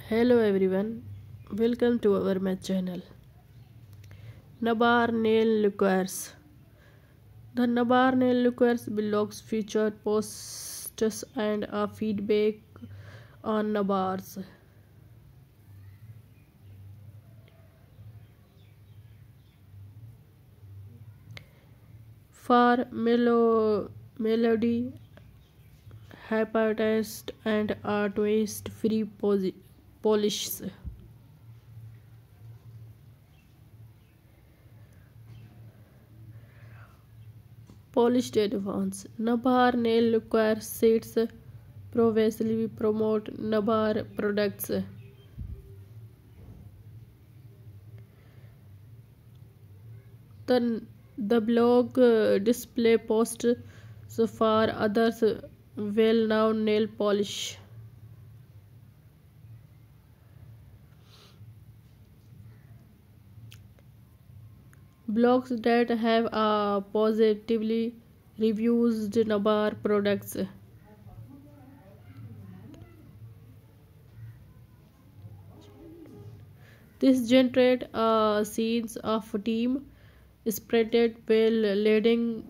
Hello everyone, welcome to our my channel. Nubar Nail Liqueurs. The Nubar Nail Liqueurs blogs feature posts and a feedback on Nubars. For melody, hyper-taste and a twist-free polishes. Polished advance. Nubar Nail Liqueur sets previously promote Nubar products. The blog display posts for others well-known nail polish. Blogs that have positively reviews Nubar products. This generates a sense of team spirit while leading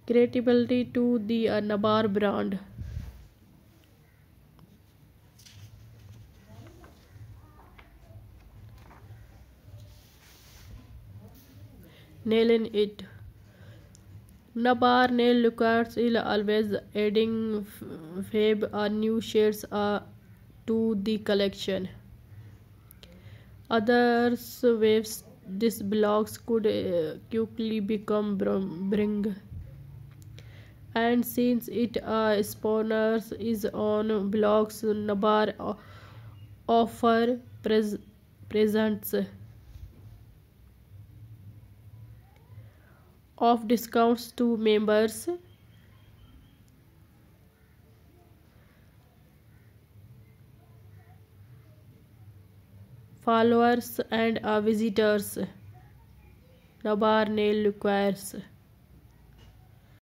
credibility to the Nubar brand. Nailing it. Nubar Nail Liqueurs is always adding fab or new shades to the collection. Others waves these blogs could quickly become bring. And since it spawners is on blogs, Nubar offer presents of discounts to members, followers and visitors. Nubar Nail Liqueurs.